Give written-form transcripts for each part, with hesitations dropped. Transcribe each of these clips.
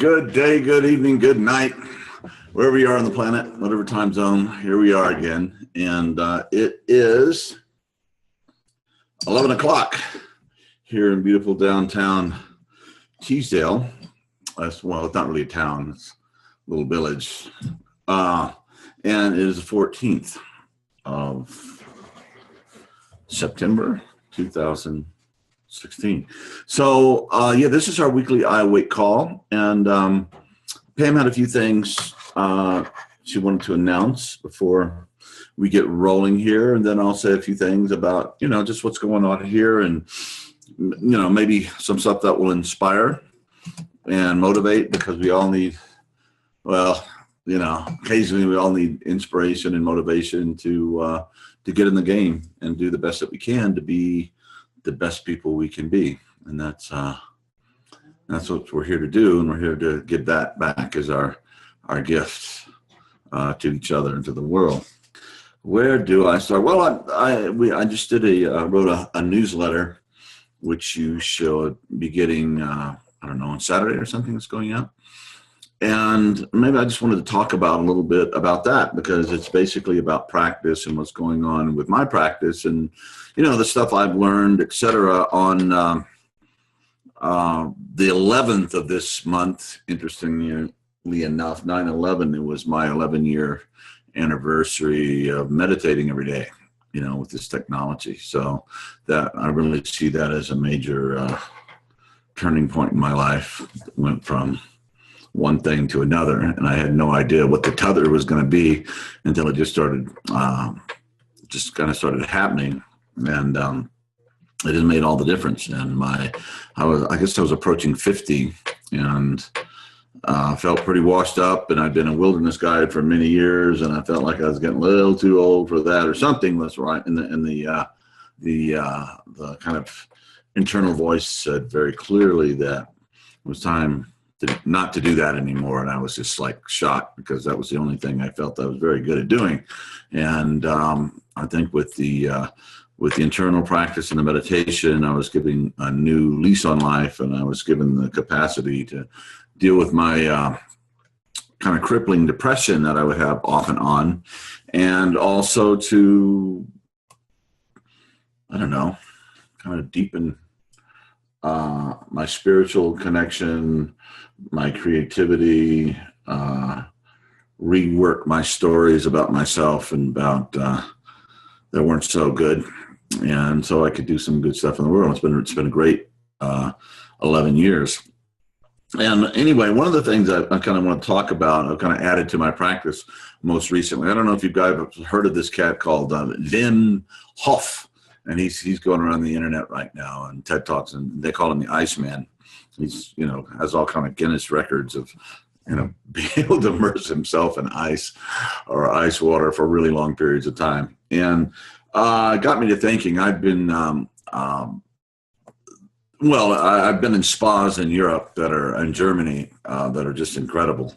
Good day, good evening, good night, wherever you are on the planet, whatever time zone. Here we are again, and it is 11 o'clock here in beautiful downtown Teasdale. Well, it's not really a town; it's a little village, and it is the 14th of September, 2016. So, yeah, this is our weekly iAwake call, and Pam had a few things she wanted to announce before we get rolling here, and then I'll say a few things about, just what's going on here, and, maybe some stuff that will inspire and motivate, because we all need, occasionally we all need inspiration and motivation to get in the game and do the best that we can to be the best people we can be. And that's what we're here to do, and we're here to give that back as our gift to each other and to the world. Where do I start? Well, I just wrote a newsletter, which you should be getting, on Saturday or something that's going out. And maybe I just wanted to talk about a little bit about that, because it's basically about practice and what's going on with my practice and, the stuff I've learned, et cetera, on the 11th of this month. Interestingly enough, 9/11, it was my 11-year anniversary of meditating every day, with this technology. So that I really see that as a major turning point in my life. It went from one thing to another, and I had no idea what the t'other was going to be until it just started, started happening, and it has made all the difference. And I was approaching 50, and felt pretty washed up, and I'd been a wilderness guide for many years, and I felt like I was getting a little too old for that, or something was right. And the kind of internal voice said very clearly that it was time not to do that anymore. And I was just like shocked, because that was the only thing I felt I was very good at doing. And I think with the internal practice and the meditation, I was given a new lease on life, and I was given the capacity to deal with my kind of crippling depression that I would have off and on, and also to, kind of deepen my spiritual connection, my creativity, rework my stories about myself and about that weren't so good, and so I could do some good stuff in the world. It's been a great 11 years. And anyway, one of the things I kind of want to talk about, I've kind of added to my practice most recently. I don't know if you guys have heard of this cat called Wim Hof, and he's going around the internet right now and TED Talks, and they call him the Iceman. He's, has all kind of Guinness records of, being able to immerse himself in ice or ice water for really long periods of time. And it got me to thinking. I've been, I've been in spas in Europe in Germany that are just incredible.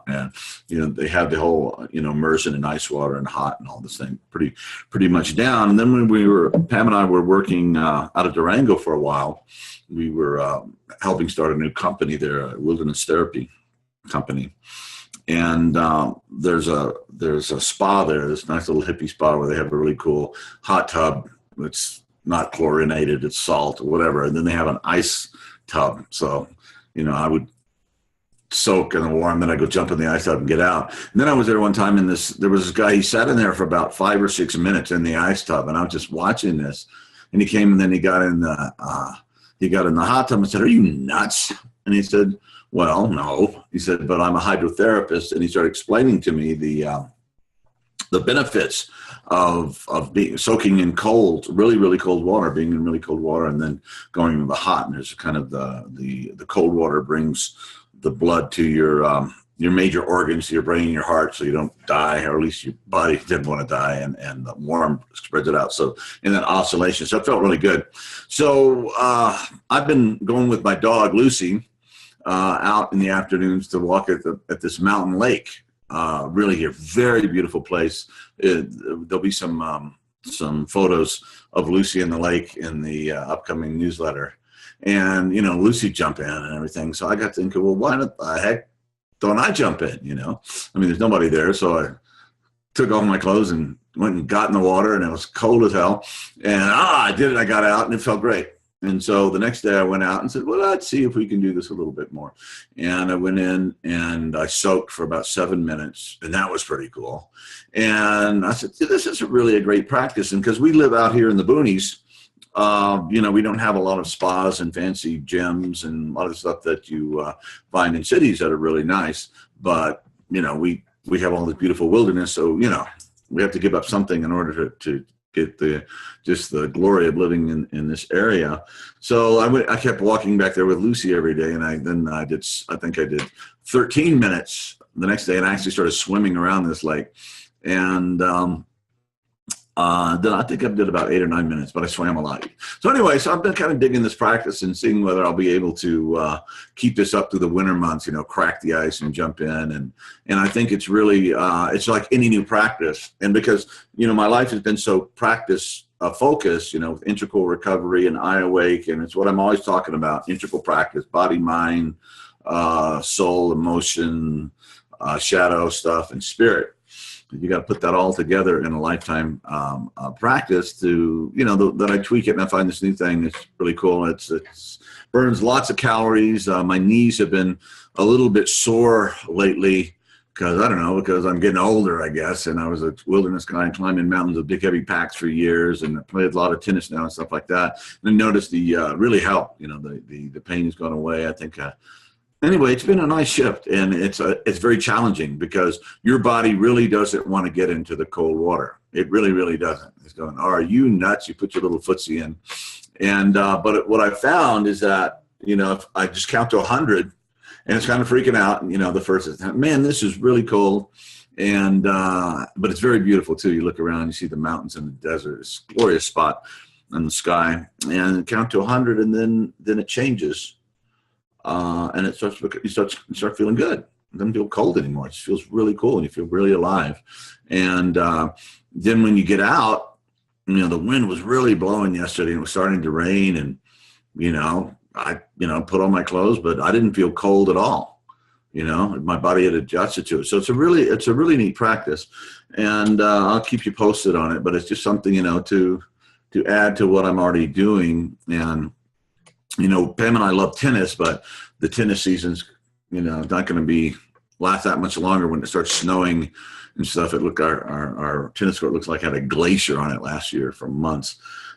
And, they have the whole, immersion in ice water and hot and all this thing pretty much down. And then when Pam and I were working out of Durango for a while, we were helping start a new company there, a wilderness therapy company. And there's a spa there, this nice little hippie spa where they have a really cool hot tub. It's not chlorinated, it's salt or whatever. And then they have an ice tub. So, I would soak in the warm, then I go jump in the ice tub and get out. And then I was there one time, and there was this guy, he sat in there for about 5 or 6 minutes in the ice tub, and I was just watching this. And he came, and then he got in the hot tub and said, "Are you nuts?" And he said, "Well, no." He said, "But I'm a hydrotherapist." And he started explaining to me the benefits of soaking in cold, really, really cold water, being in really cold water, and then going into the hot. And there's kind of the cold water brings the blood to your major organs, your brain, your heart, so you don't die, or at least your body didn't want to die, and the warm spreads it out. So in that oscillation, so it felt really good. So I've been going with my dog Lucy out in the afternoons to walk at this mountain lake. Really here, very beautiful place. There'll be some photos of Lucy in the lake in the upcoming newsletter. and, Lucy jump in and everything. So I got thinking, well, why the heck don't I jump in, I mean, there's nobody there. So I took off my clothes and went and got in the water, and it was cold as hell. And I did it. I got out and it felt great. And so the next day I went out and said, well, let's see if we can do this a little bit more. And I went in and I soaked for about 7 minutes, and that was pretty cool. And I said, this is really a great practice. And because we live out here in the boonies, we don't have a lot of spas and fancy gyms and a lot of stuff that you find in cities that are really nice. But, we have all this beautiful wilderness. So, we have to give up something in order to get the glory of living in this area. So I kept walking back there with Lucy every day, and I did 13 minutes the next day, and I actually started swimming around this lake, and then I think I did about 8 or 9 minutes, but I swam a lot. So anyway, I've been kind of digging this practice and seeing whether I'll be able to keep this up through the winter months, crack the ice and jump in. And I think it's really, it's like any new practice. And because, my life has been so practice focused, with integral recovery and iAwake, and it's what I'm always talking about, integral practice, body, mind, soul, emotion, shadow stuff, and spirit. You got to put that all together in a lifetime practice to, that I tweak it and I find this new thing. It's really cool. It's burns lots of calories. My knees have been a little bit sore lately because I'm getting older, I guess. And I was a wilderness guy climbing mountains with big, heavy packs for years. And I played a lot of tennis now and stuff like that. And I noticed the really helped, the pain has gone away. I think, anyway, it's been a nice shift, and it's very challenging because your body really doesn't want to get into the cold water. It really, really doesn't. It's going, are you nuts? You put your little footsie in. And but what I found is that, if I just count to 100, and it's kind of freaking out, and, the first time, man, this is really cold. And but it's very beautiful, too. You look around, you see the mountains and the desert. It's a glorious spot in the sky. And count to 100, and then it changes. And it you start feeling good. It doesn't feel cold anymore. It just feels really cool, and you feel really alive. And then when you get out, the wind was really blowing yesterday, and it was starting to rain. And I put on my clothes, but I didn't feel cold at all. My body had adjusted to it. So it's a really neat practice, and I'll keep you posted on it. But it's just something to add to what I'm already doing. And Pam and I love tennis, but the tennis season's, not going to last that much longer when it starts snowing and stuff. It our tennis court looks like it had a glacier on it last year for months.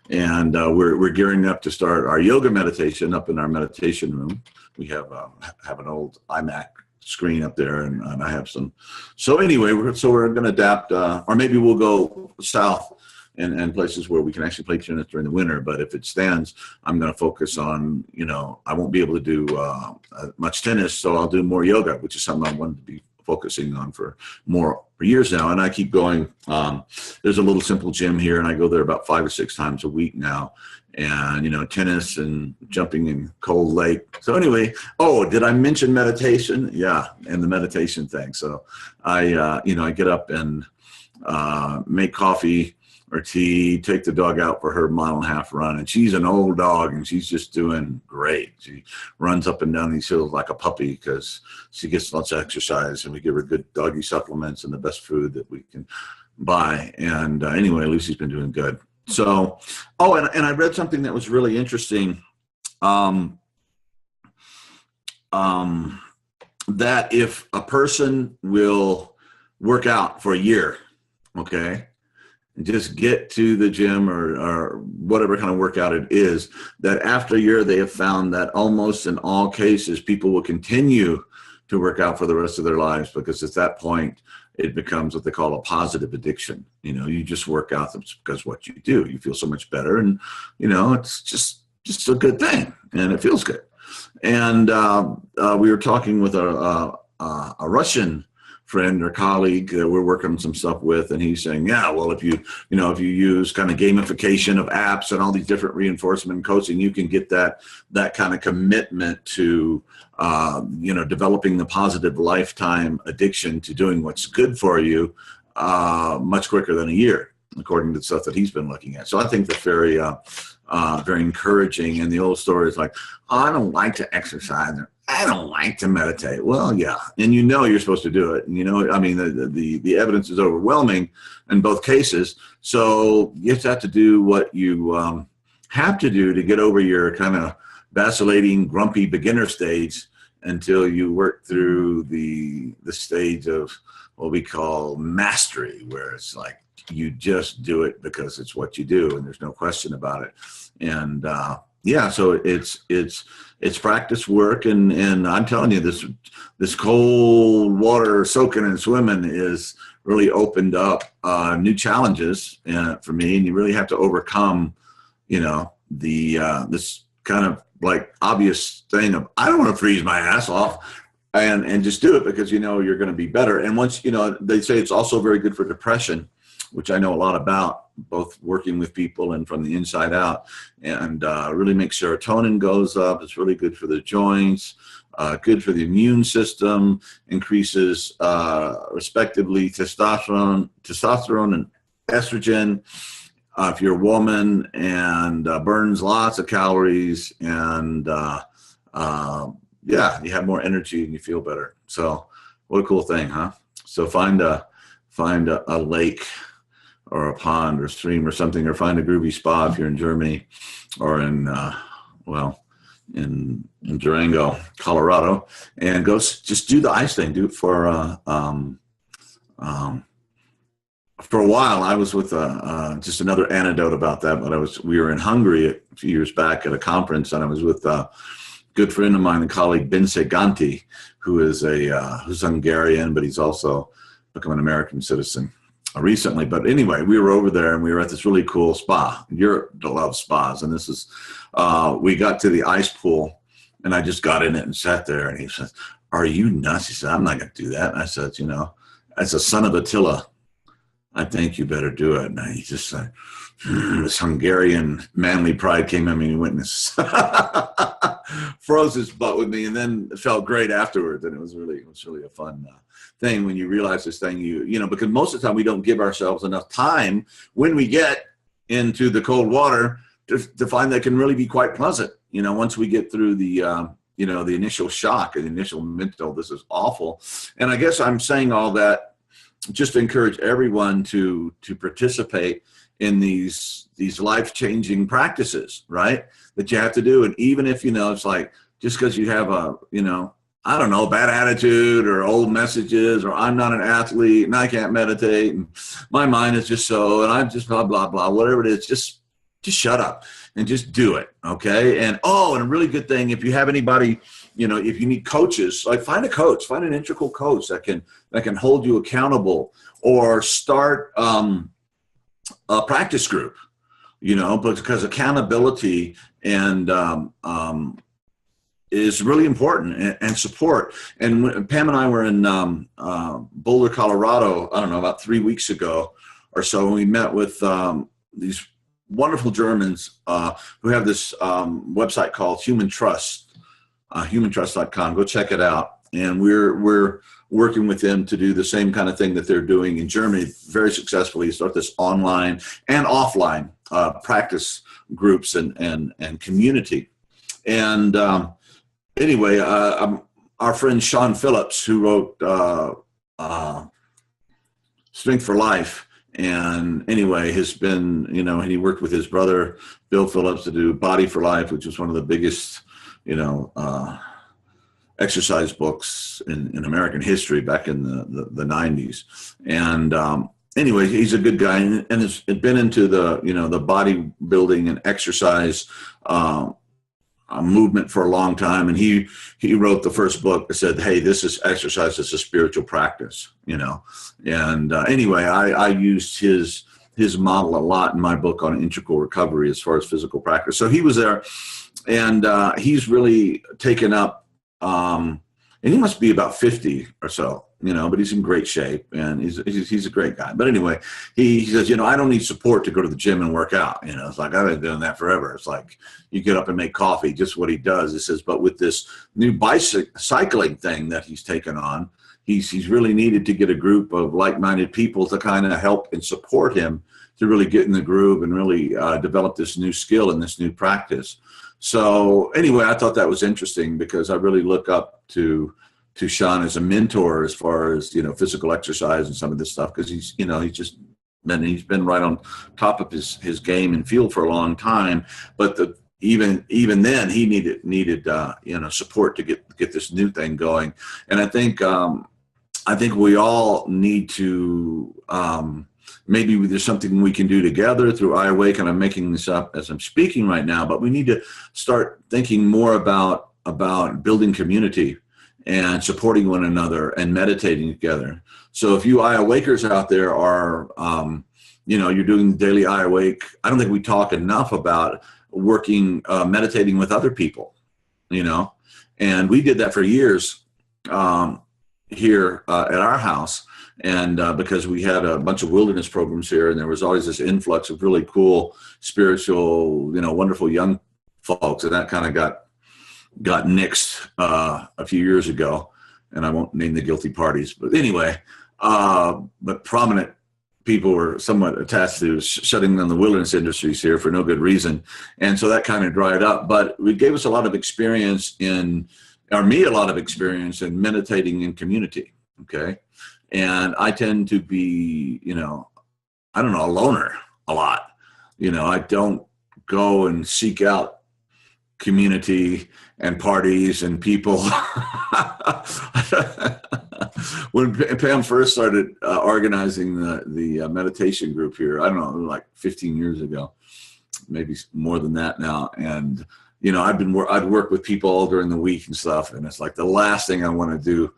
And we're gearing up to start our yoga meditation up in our meditation room. We have an old iMac screen up there, and I have some. So anyway, we're going to adapt, or maybe we'll go south and places where we can actually play tennis during the winter. But if it stands, I'm going to focus on, I won't be able to do much tennis, so I'll do more yoga, which is something I wanted to be focusing on for years now. And I keep going. There's a little simple gym here, and I go there about 5 or 6 times a week now. And, tennis and jumping in cold lake. So anyway, did I mention meditation? Yeah, and the meditation thing. So I get up and make coffee or tea, take the dog out for her 1.5-mile run. And she's an old dog, and she's just doing great. She runs up and down these hills like a puppy because she gets lots of exercise, and we give her good doggy supplements and the best food that we can buy. And anyway, Lucy's been doing good. So, and I read something that was really interesting, that if a person will work out for a year, okay, just get to the gym or whatever kind of workout it is, that after a year they have found that almost in all cases people will continue to work out for the rest of their lives, because at that point it becomes what they call a positive addiction. You just work out because what you do, you feel so much better, and it's just a good thing, and it feels good. And we were talking with a Russian friend or colleague that we're working on some stuff with, and he's saying, yeah, well, if you use kind of gamification of apps and all these different reinforcement and coaching, you can get that kind of commitment to developing the positive lifetime addiction to doing what's good for you much quicker than a year. according to the stuff that he's been looking at. So I think that's very, very encouraging. And the old story is like, oh, I don't like to exercise. I don't like to meditate. Well, yeah. And you're supposed to do it. And I mean, the evidence is overwhelming in both cases. So you just have to do what you have to do to get over your kind of vacillating, grumpy beginner stage until you work through the stage of what we call mastery, where it's like you just do it because it's what you do and there's no question about it. And so it's practice work, and I'm telling you, this cold water soaking and swimming is really opened up new challenges for me, and you really have to overcome this kind of like obvious thing of, I don't want to freeze my ass off, and just do it because you're going to be better. And once they say it's also very good for depression, which I know a lot about, both working with people and from the inside out, and really makes serotonin goes up. It's really good for the joints, good for the immune system, increases respectively testosterone and estrogen if you're a woman, and burns lots of calories, and you have more energy and you feel better. So what a cool thing, huh? So find a lake or a pond or stream or something, or find a groovy spa if you're in Germany, or in Durango, Colorado, and go just do the ice thing. Do it for a while. I was with just another anecdote about that, but we were in Hungary a few years back at a conference, and I was with a good friend of mine and colleague, Bence Ganti, who is who's Hungarian, but he's also become an American citizen recently. But anyway, we were over there and we were at this really cool spa. Europe loves spas. And this is, we got to the ice pool and I just got in it and sat there, and he said, "Are you nuts?" He said, "I'm not going to do that." And I said, as a son of Attila, I think you better do it. And he just said, this Hungarian manly pride came in me and went and froze his butt with me, and then it felt great afterwards. And it was really a fun thing when you realize this thing, because most of the time we don't give ourselves enough time when we get into the cold water to find that can really be quite pleasant. Once we get through the the initial shock and the initial mental, this is awful. And I guess I'm saying all that just to encourage everyone to participate in these life-changing practices, right? That you have to do. And even if, it's like, just because you have a, I don't know, bad attitude or old messages, or I'm not an athlete and I can't meditate and my mind is just so, and I'm just blah, blah, blah, whatever it is, just shut up and just do it. Okay. And and a really good thing, if you have anybody, if you need coaches, like find a coach, find an integral coach that can hold you accountable, or start a practice group, because accountability and is really important, and support. And when Pam and I were in Boulder, Colorado, I don't know, about 3 weeks ago or so, and we met with these wonderful Germans who have this website called Human Trust, humantrust.com. Go check it out. And we're working with them to do the same kind of thing that they're doing in Germany very successfully, start this online and offline practice groups and community. And anyway, our friend Sean Phillips, who wrote Strength for Life, and anyway, has been, and he worked with his brother, Bill Phillips, to do Body for Life, which was one of the biggest, exercise books in American history back in the 90s. And anyway, he's a good guy, and has been into the bodybuilding and exercise movement for a long time. And he wrote the first book that said, hey, this is exercise, it's a spiritual practice, And anyway, I used his model a lot in my book on integral recovery as far as physical practice. So he was there, and he's really taken up, and he must be about 50 or so, but he's in great shape, and he's a great guy. But anyway, he says, I don't need support to go to the gym and work out. It's like, I've been doing that forever. It's like you get up and make coffee, just what he does. He says, but with this new bicycling thing that he's taken on, he's really needed to get a group of like-minded people to kind of help and support him to really get in the groove and really develop this new skill and this new practice. So anyway, I thought that was interesting because I really look up to Sean as a mentor as far as, physical exercise and some of this stuff, because he's been right on top of his game and field for a long time. But even then he needed support to get this new thing going. And I think we all need to maybe there's something we can do together through iAwake, and I'm making this up as I'm speaking right now, but we need to start thinking more about building community and supporting one another and meditating together. So if you iAwakers out there are, you're doing the daily iAwake, I don't think we talk enough about working, meditating with other people, and we did that for years here at our house. And because we had a bunch of wilderness programs here, and there was always this influx of really cool, spiritual, wonderful young folks, and that kind of got nixed a few years ago. And I won't name the guilty parties, but anyway, but prominent people were somewhat attached to shutting down the wilderness industries here for no good reason, and so that kind of dried up. But it gave us a lot of experience in meditating in community. Okay. And I tend to be, a loner a lot. I don't go and seek out community and parties and people. When Pam first started organizing the meditation group here, I don't know, like 15 years ago, maybe more than that now. And, I'd work with people all during the week and stuff. And it's like the last thing I want to do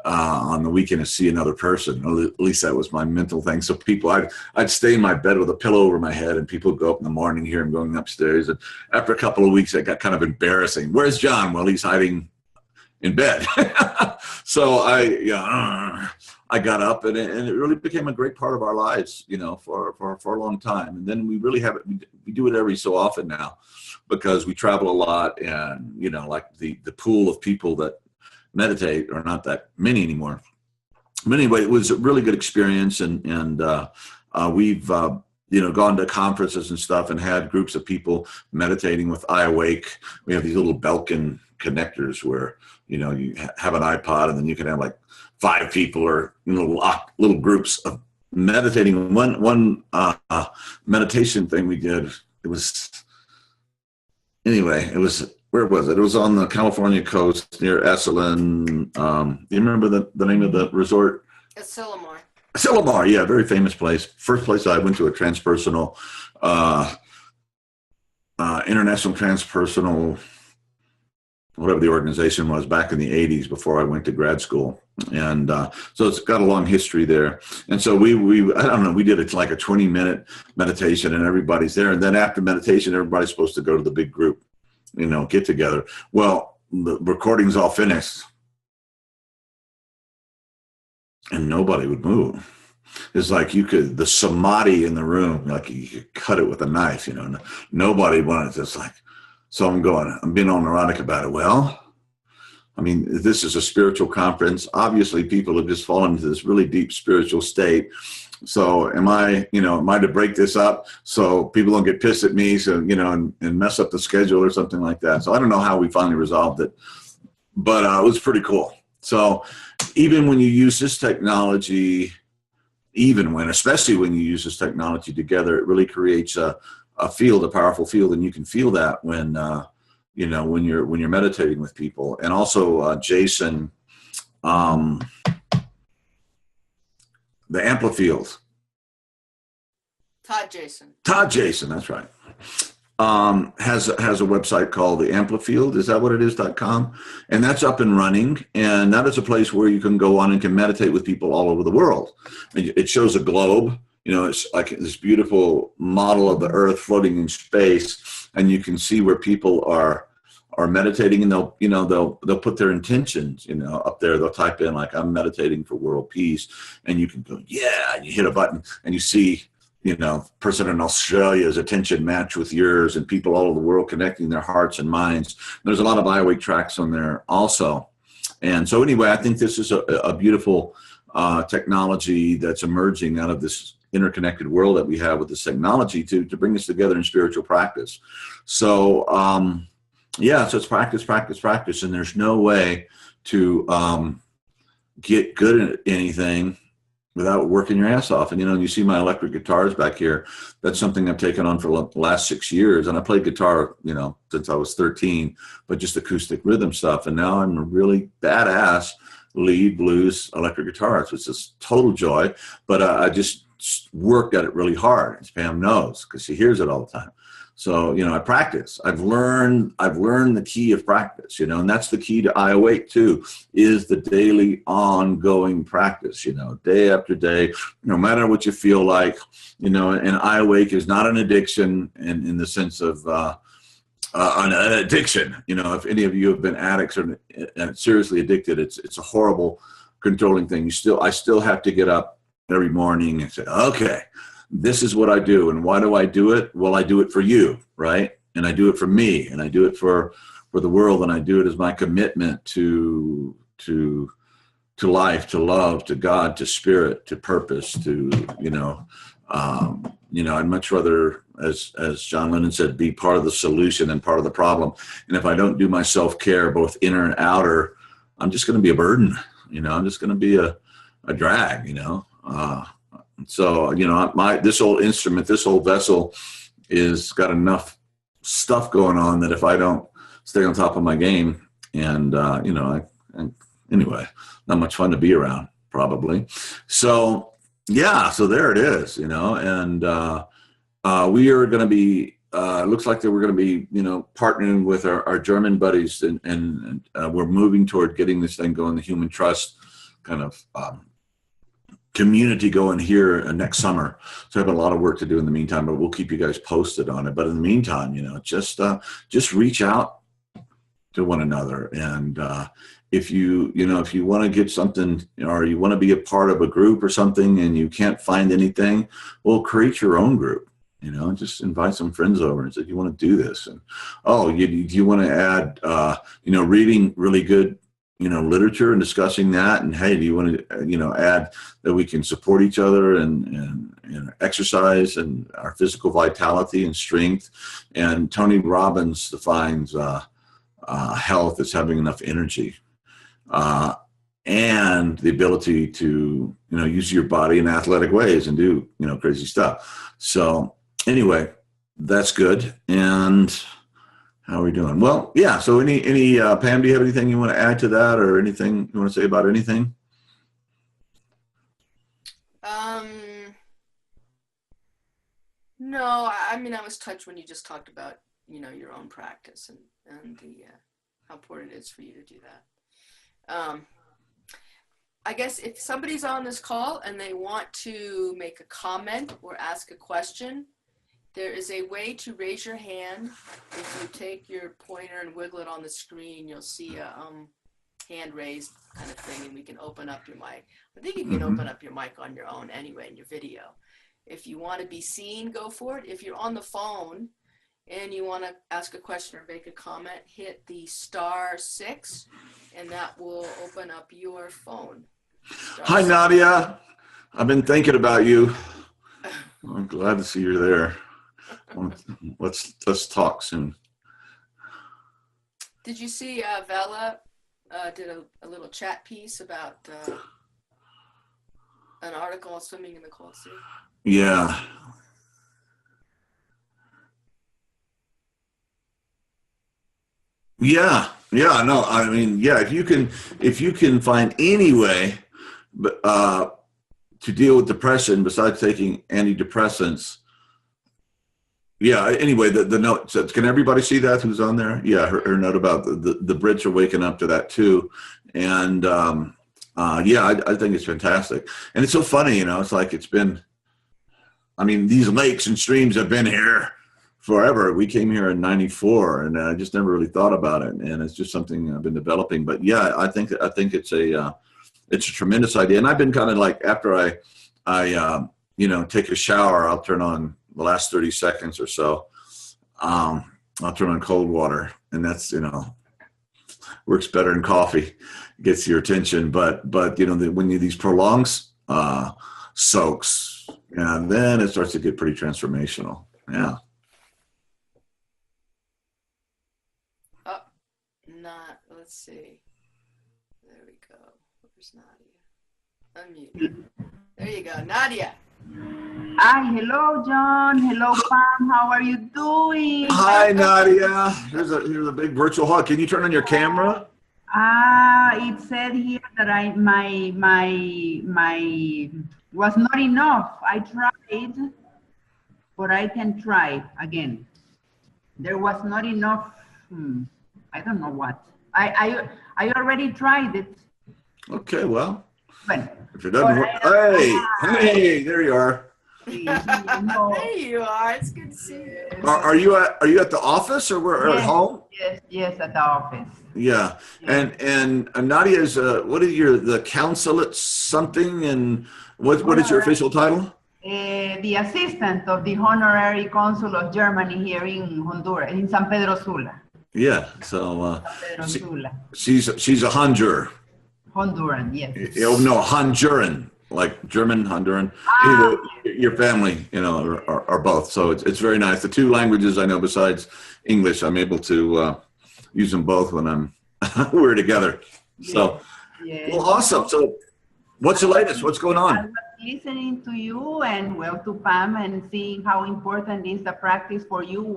on the weekend is see another person. At least that was my mental thing. So I'd stay in my bed with a pillow over my head, and people would go up in the morning, hear him going upstairs. And after a couple of weeks, it got kind of embarrassing. Where's John? Well, he's hiding in bed. So I got up, and it really became a great part of our lives, for a long time. And then we really have it. We do it every so often now because we travel a lot, and, like the pool of people that meditate are not that many anymore. But anyway, it was a really good experience, and we've gone to conferences and stuff and had groups of people meditating with iAwake. We have these little Belkin connectors where you have an iPod, and then you can have like 5 people or little groups of meditating. One meditation thing we did. Where was it? It was on the California coast near Esalen. You remember the name of the resort? Asilomar. Asilomar, yeah, very famous place. First place I went to a transpersonal, international transpersonal, whatever the organization was back in the 80s before I went to grad school. And so it's got a long history there. And so we did it like a 20-minute meditation, and everybody's there. And then after meditation, everybody's supposed to go to the big group, get together. Well, the recording's all finished, and nobody would move. It's like the samadhi in the room, like you could cut it with a knife, nobody wanted to. It's like, so I'm being all neurotic about it. Well, I mean, this is a spiritual conference. Obviously, people have just fallen into this really deep spiritual state. So am I to break this up so people don't get pissed at me, so, and mess up the schedule or something like that. So I don't know how we finally resolved it, but it was pretty cool. So even when you use this technology, especially when you use this technology together, it really creates a powerful field. And you can feel that when you're meditating with people. And also Jason, the Amplifield. Todd Jason, that's right. Has a website called the Amplifield. Is that what it is? .com? And that's up and running. And that is a place where you can go on and can meditate with people all over the world. It shows a globe. It's like this beautiful model of the earth floating in space. And you can see where people are meditating, and they'll put their intentions, up there. They'll type in like, I'm meditating for world peace. And you can go, yeah, and you hit a button and you see, person in Australia's attention match with yours, and people all over the world connecting their hearts and minds. There's a lot of iAwake tracks on there also. And so anyway, I think this is a beautiful technology that's emerging out of this interconnected world that we have with this technology to bring us together in spiritual practice. So so it's practice, practice, practice, and there's no way to get good at anything without working your ass off. And, you see my electric guitars back here. That's something I've taken on for the last 6 years. And I played guitar, since I was 13, but just acoustic rhythm stuff. And now I'm a really badass lead blues electric guitarist, which is total joy. But I just worked at it really hard, as Pam knows, because she hears it all the time. So, I practice. I've learned the key of practice, and that's the key to iAwake too, is the daily ongoing practice, day after day, no matter what you feel like, and iAwake is not an addiction in the sense of an addiction. If any of you have been addicts or seriously addicted, it's a horrible controlling thing. I still have to get up every morning and say, okay, this is what I do. And why do I do it? Well, I do it for you, right? And I do it for me, and I do it for the world, and I do it as my commitment to life, to love, to God, to spirit, to purpose, to, I'd much rather, as John Lennon said, be part of the solution than part of the problem. And if I don't do my self-care, both inner and outer, I'm just going to be a burden, I'm just going to be a drag, So, this old instrument, this old vessel is got enough stuff going on that if I don't stay on top of my game and, anyway, not much fun to be around probably. So, so there it is, and we are going to be, looks like that we're going to be, partnering with our German buddies and we're moving toward getting this thing going, the human trust kind of, community going here next summer. So I have a lot of work to do in the meantime, but we'll keep you guys posted on it. But in the meantime, just reach out to one another. And if you want to get something, or you want to be a part of a group or something and you can't find anything, well, create your own group. Just invite some friends over and say, you want to do this? And, you want to add, reading really good literature and discussing that, and hey, do you want to add that we can support each other and exercise and our physical vitality and strength. And Tony Robbins defines health as having enough energy and the ability to use your body in athletic ways and do crazy stuff. So anyway, that's good. And how are we doing? Well, yeah. So any Pam, do you have anything you want to add to that, or anything you want to say about anything? No, I mean, I was touched when you just talked about, your own practice and the, how important it is for you to do that. I guess if somebody's on this call and they want to make a comment or ask a question, there is a way to raise your hand. If you take your pointer and wiggle it on the screen, you'll see a hand raised kind of thing, and we can open up your mic. I think you can open up your mic on your own anyway in your video. If you want to be seen, go for it. If you're on the phone and you want to ask a question or make a comment, hit the *6, and that will open up your phone. Hi, Nadia. I've been thinking about you. I'm glad to see you're there. Let's talk soon. Did you see Vela did a little chat piece about an article on swimming in the cold sea? Yeah. No, I mean, yeah, if you can find any way to deal with depression besides taking antidepressants. Yeah, anyway, the note says, can everybody see that who's on there? Yeah, her note about the Brits are waking up to that too. And I think it's fantastic. And it's so funny, it's like these lakes and streams have been here forever. We came here in '94, and I just never really thought about it. And it's just something I've been developing. But yeah, I think it's a tremendous idea. And I've been kind of like, after I take a shower, I'll turn on the last 30 seconds or so. I'll turn on cold water, and that's, works better than coffee. gets your attention. But when you these prolonged soaks, and then it starts to get pretty transformational. Yeah. Oh, let's see. There we go. Where's Nadia? Unmute. There you go, Nadia. Hello, John. Hello, Pam. How are you doing? Hi, Nadia. Here's a big virtual hug. Can you turn on your camera? It said here that my was not enough. I tried, but I can try again. There was not enough. I don't know what. I already tried it. Okay, well. But if it doesn't work, hey, there you are. There you are. It's good to see you. Are you at the office or we're at home? Yes, at the office. Yeah, and Nadia is what is the council at something, and what is your official title? The assistant of the honorary consul of Germany here in Honduras, in San Pedro Sula. Yeah, so Sula. she's a Honduran. Honduran, yes. Oh no, Honduran, like German Honduran. Anyway, your family, are both. So it's very nice. The two languages I know besides English, I'm able to use them both when we're together. So, well, awesome. So, what's the latest? What's going on? I was listening to you and to Pam and seeing how important is the practice for you.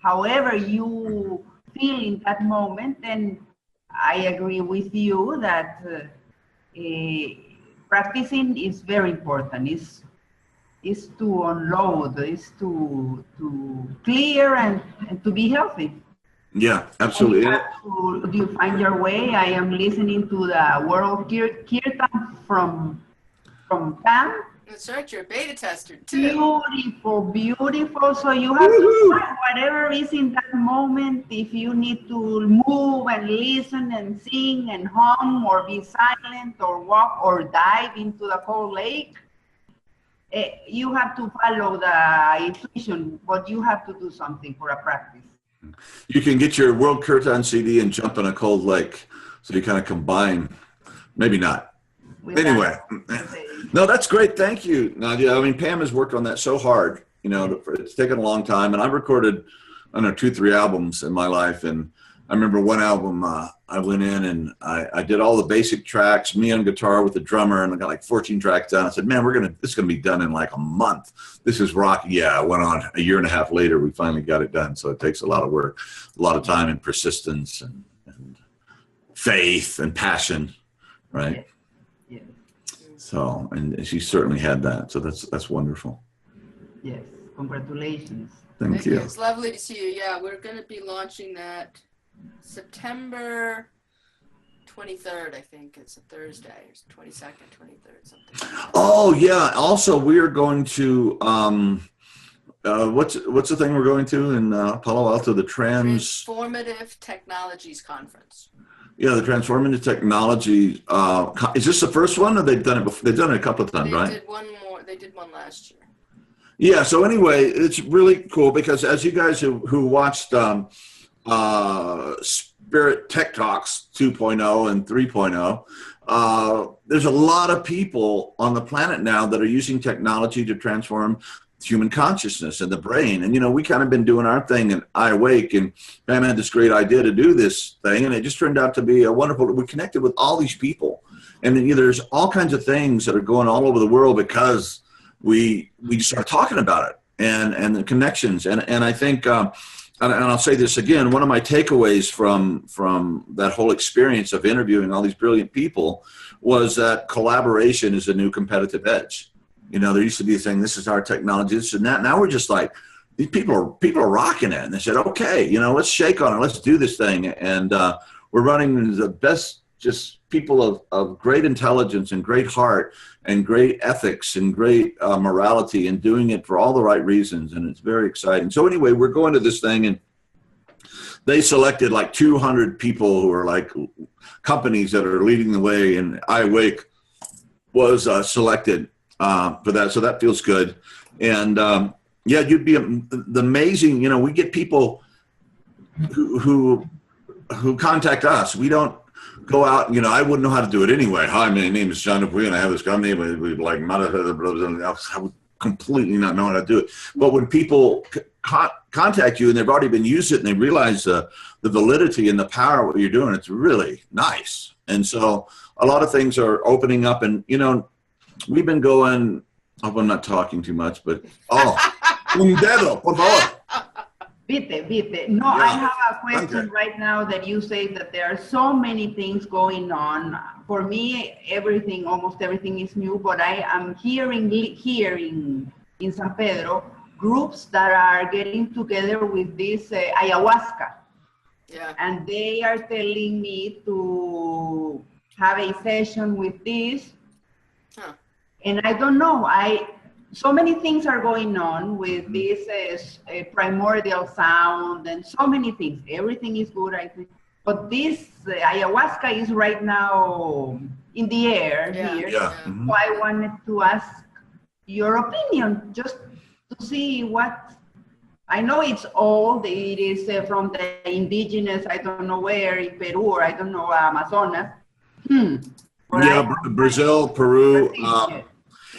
However you feel in that moment, and I agree with you that practicing is very important. Is to unload, is to clear and to be healthy. Yeah, absolutely. Do you find your way? I am listening to the World Kirtan from Pam. That's right, you're a beta tester too. Beautiful. So you have to find whatever is in that moment. If you need to move and listen and sing and hum or be silent or walk or dive into the cold lake, you have to follow the intuition, but you have to do something for a practice. You can get your World Kirtan CD and jump in a cold lake. So you kind of combine, maybe not. Anyway, no, that's great. Thank you, Nadia. I mean, Pam has worked on that so hard. It's taken a long time. And I've recorded, 2-3 albums in my life. And I remember one album, I went in and I did all the basic tracks, me on guitar with the drummer, and I got like 14 tracks down. I said, man, this is going to be done in like a month. This is rock. Yeah, I went on a year and a half later, we finally got it done. So it takes a lot of work, a lot of time and persistence and faith and passion, right? Yes. So, and she certainly had that. So that's wonderful. Yes, congratulations. Thank you. It's lovely to see you. Yeah, we're going to be launching that September 23rd, I think. It's a Thursday, or 22nd, 23rd, something. Oh, yeah. Also, we are going to, what's the thing we're going to in Palo Alto? The Transformative Technologies Conference. Yeah, the Transformative Technology. Is this the first one, or they've done it before? They've done it a couple of times, right? They did one more. They did one last year. Yeah. So anyway, it's really cool because as you guys who watched Spirit Tech Talks 2.0 and 3.0, there's a lot of people on the planet now that are using technology to transform human consciousness and the brain. And, we kind of been doing our thing in iAwake, and Pam had this great idea to do this thing, and it just turned out to be a wonderful, we connected with all these people. And then, there's all kinds of things that are going all over the world because we start talking about it and the connections. And I think, and I'll say this again, one of my takeaways from that whole experience of interviewing all these brilliant people was that collaboration is a new competitive edge. There used to be a thing, this is our technology, this and that. Now we're just like, these people are rocking it. And they said, okay, let's shake on it. Let's do this thing. And we're running the best, just people of great intelligence and great heart and great ethics and great morality, and doing it for all the right reasons. And it's very exciting. So anyway, we're going to this thing, and they selected like 200 people who are like companies that are leading the way, and iAwake was selected for that. So that feels good. And yeah, you'd be the amazing, we get people who contact us. We don't go out, you know, I wouldn't know how to do it anyway. Hi, my name is John Dupuy, and I have this company. We like, I would completely not know how to do it. But when people contact you and they've already been used it and they realize the validity and the power of what you're doing, it's really nice. And so a lot of things are opening up, and, you know, we've been going, I hope I'm not talking too much, but, un dedo, por favor. Vite. No, yeah. I have a question right now that you say that there are so many things going on. For me, almost everything is new, but I am hearing here in San Pedro, groups that are getting together with this ayahuasca. Yeah. And they are telling me to have a session with this. Huh. And I don't know, so many things are going on with this primordial sound and so many things. Everything is good, I think. But this ayahuasca is right now in the air here. Yeah. Mm-hmm. So I wanted to ask your opinion, just to see what, I know it's old, it is from the indigenous, I don't know where, in Peru, or I don't know, Amazonas. Brazil, Peru.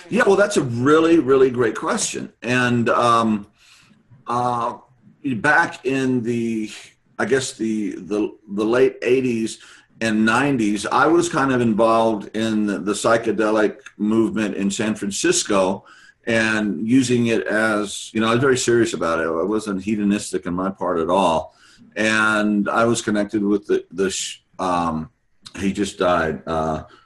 Yeah, well, that's a really, really great question. And back in the late 80s and 90s, I was kind of involved in the psychedelic movement in San Francisco and using it as, you know, I was very serious about it. I wasn't hedonistic on my part at all. And I was connected with he just died,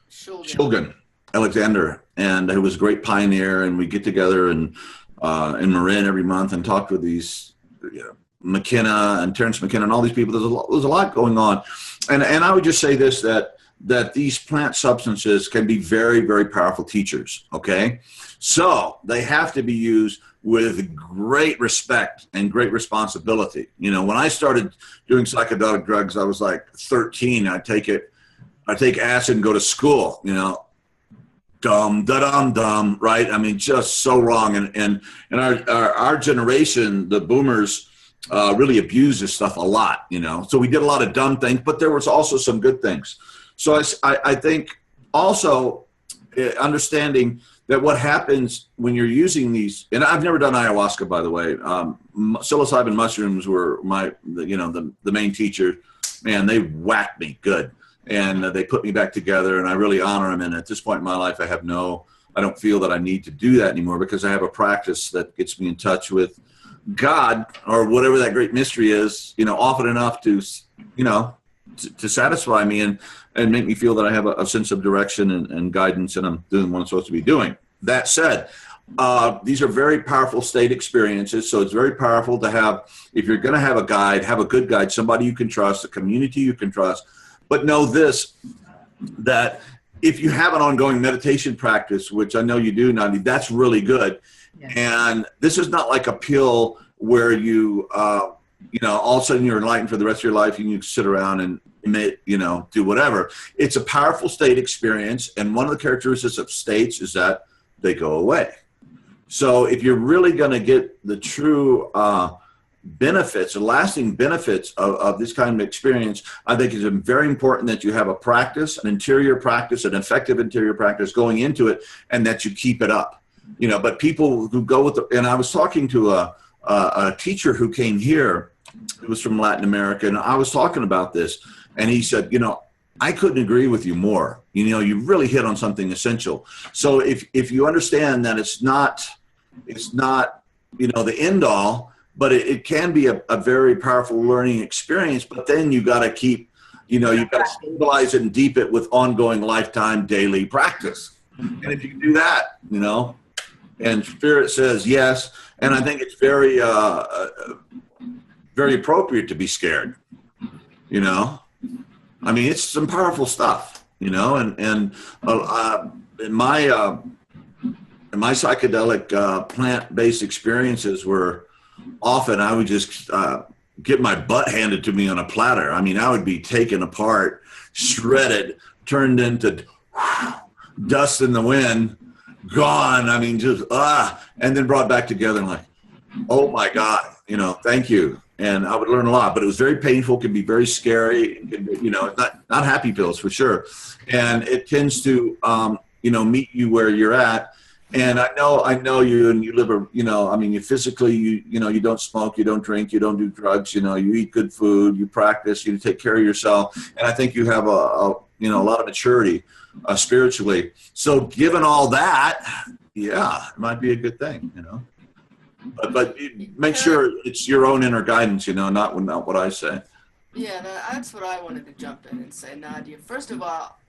Shulgin Alexander, and he was a great pioneer, and we get together in Marin every month and talk with these, you know, McKenna and Terrence McKenna and all these people. There's a lot going on. And I would just say this, that these plant substances can be very, very powerful teachers, okay? So they have to be used with great respect and great responsibility. You know, when I started doing psychedelic drugs, I was like 13. I take acid and go to school, you know, dumb, right? I mean, just so wrong. And our generation, the boomers, really abused this stuff a lot, you know. So we did a lot of dumb things, but there was also some good things. So I think also understanding that what happens when you're using these, and I've never done ayahuasca, by the way. Psilocybin mushrooms were the main teacher. Man, they whacked me good. And they put me back together, and I really honor them. And at this point in my life, I don't feel that I need to do that anymore, because I have a practice that gets me in touch with God, or whatever that great mystery is, you know, often enough to, you know, to satisfy me and make me feel that I have a sense of direction and guidance, and I'm doing what I'm supposed to be doing. That said, these are very powerful state experiences. So it's very powerful to have, if you're going to have a guide, have a good guide, somebody you can trust, a community you can trust. But know this, that if you have an ongoing meditation practice, which I know you do, Nandi, that's really good. Yeah. And this is not like a pill where you, you know, all of a sudden you're enlightened for the rest of your life and you sit around and, you know, do whatever. It's a powerful state experience. And one of the characteristics of states is that they go away. So if you're really going to get the true benefits, the lasting benefits of this kind of experience, I think it's very important that you have a practice, an interior practice, an effective interior practice going into it, and that you keep it up. You know, but people who go with and I was talking to a teacher who came here, it was from Latin America, and I was talking about this, and he said, you know, I couldn't agree with you more. You know, you really hit on something essential. So if you understand that it's not, you know, the end all, but it can be a very powerful learning experience. But then you got to keep, you know, you've got to stabilize it and deep it with ongoing lifetime daily practice. And if you can do that, you know, and Spirit says yes, and I think it's very, very appropriate to be scared. You know, I mean, it's some powerful stuff. You know, and in my psychedelic plant-based experiences were often I would just get my butt handed to me on a platter. I mean, I would be taken apart, shredded, turned into dust in the wind, gone. I mean, just and then brought back together and like, oh my God, you know, thank you. and I would learn a lot, but it was very painful, can be very scary, you know, not happy pills for sure. And it tends to, you know, meet you where you're at. And I know you, and you live a, you know, I mean, you physically, you know, you don't smoke, you don't drink, you don't do drugs, you know, you eat good food, you practice, you take care of yourself. And I think you have you know, a lot of maturity spiritually. So given all that, yeah, it might be a good thing, you know. But make sure it's your own inner guidance, you know, not what I say. Yeah, that's what I wanted to jump in and say, Nadia. First of all,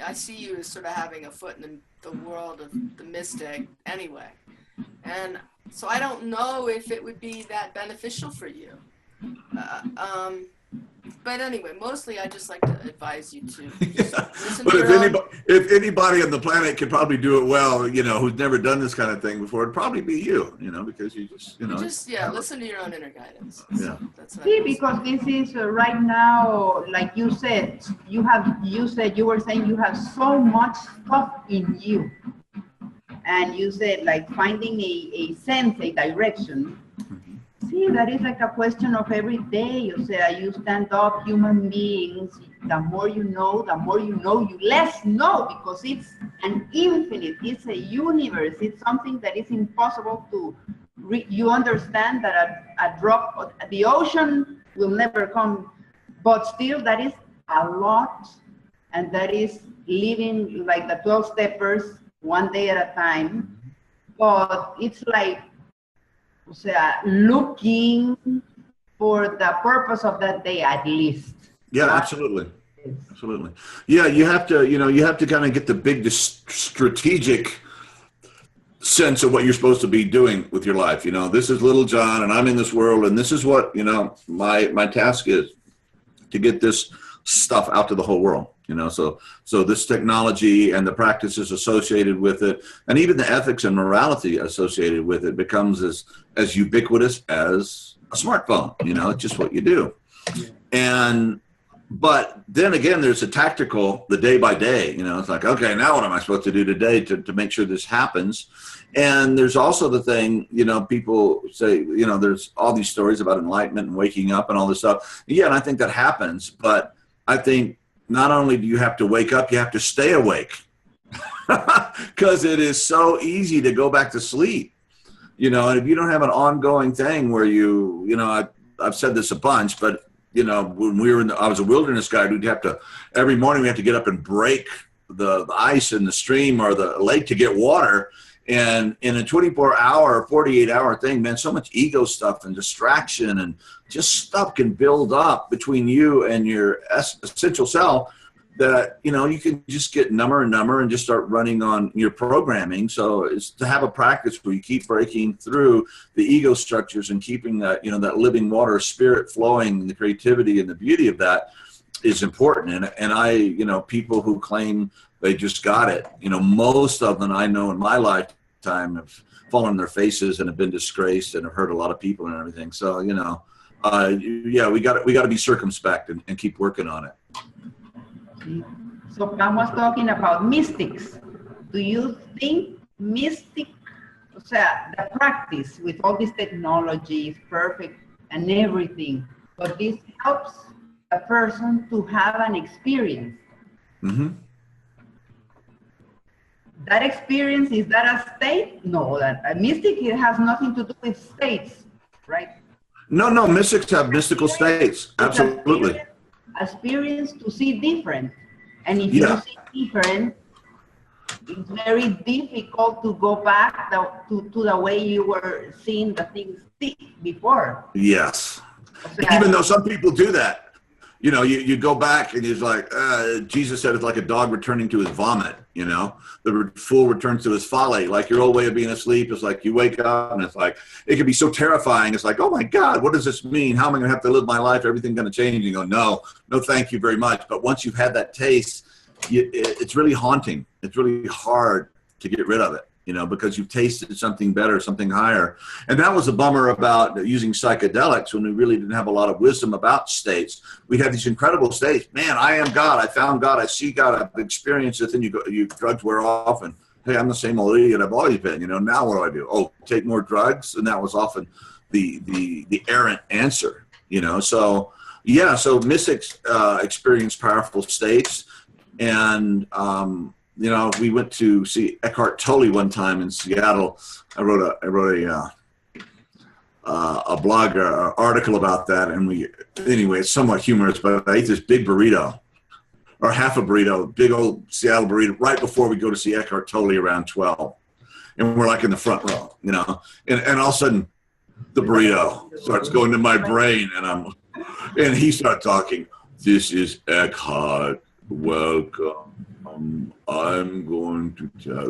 I see you as sort of having a foot in the world of the mystic anyway. And so I don't know if it would be that beneficial for you. But anyway, mostly I just like to advise you to just listen but to if anybody on the planet could probably do it well, you know, who's never done this kind of thing before, it'd probably be you, you know, because you just, you know. Listen to your own inner guidance. Yeah. See, because this is right now, like you said, you were saying you have so much stuff in you. And you said like finding a sense, a direction. See, that is like a question of every day. You say, you stand up, human beings, the more you know, you less know, because it's an infinite, it's a universe, it's something that is impossible to, you understand that a drop of the ocean will never come, but still that is a lot, and that is living like the 12 steppers, one day at a time, but it's like, looking for the purpose of that day at least. Yeah, absolutely. Absolutely. Yeah, you have to kind of get the big strategic sense of what you're supposed to be doing with your life. You know, this is little John and I'm in this world, and this is what, you know, my task is to get this stuff out to the whole world. You know, so this technology and the practices associated with it, and even the ethics and morality associated with it, becomes as ubiquitous as a smartphone. You know, it's just what you do. But then again, there's a tactical, the day by day. You know, it's like, okay, now what am I supposed to do today to make sure this happens? And there's also the thing, you know, people say, you know, there's all these stories about enlightenment and waking up and all this stuff. Yeah, and I think that happens, but I think not only do you have to wake up, you have to stay awake, because it is so easy to go back to sleep, you know. And if you don't have an ongoing thing where you know, I've said this a bunch, but you know, when we were I was a wilderness guide, we'd have to, every morning we have to get up and break the ice in the stream or the lake to get water. And in a 24-hour, 48-hour thing, man, so much ego stuff and distraction and just stuff can build up between you and your essential self that, you know, you can just get number and number and just start running on your programming. So it's to have a practice where you keep breaking through the ego structures and keeping that, you know, that living water spirit flowing, the creativity and the beauty of that is important. And I, you know, people who claim they just got it, you know, most of them I know in my lifetime have fallen on their faces and have been disgraced and have hurt a lot of people and everything. So, you know, yeah, we got to be circumspect and keep working on it. So I was talking about mystics. Do you think the practice with all this technology is perfect and everything, but this helps a person to have an experience? Mm-hmm. That experience, is that a state? No, that a mystic, it has nothing to do with states, right? No, mystics have mystical states. Absolutely. Experience to see different. And if you see different, it's very difficult to go back to the way you were seeing the things before. Yes. Even though some people do that. You know, you go back and he's like, Jesus said it's like a dog returning to his vomit, you know, the fool returns to his folly. Like your old way of being asleep is like you wake up and it's like, it can be so terrifying. It's like, oh my God, what does this mean? How am I going to have to live my life? Everything going to change? You go, no, thank you very much. But once you've had that taste, it's really haunting. It's really hard to get rid of it, you know, because you've tasted something better, something higher. And that was a bummer about using psychedelics when we really didn't have a lot of wisdom about states. We had these incredible states. Man, I am God. I found God. I see God. I've experienced it. And drugs wear off and hey, I'm the same old idiot I've always been. Now what do? Oh, take more drugs, and that was often the errant answer. So yeah, so mystics experience powerful states, and we went to see Eckhart Tolle one time in Seattle. I wrote a blog or article about that, and anyway, it's somewhat humorous, but I ate this big burrito, or half a burrito, big old Seattle burrito, right before we go to see Eckhart Tolle around 12. And we're like in the front row, and all of a sudden the burrito starts going to my brain, and he starts talking. This is Eckhart. Welcome. I'm going to tell,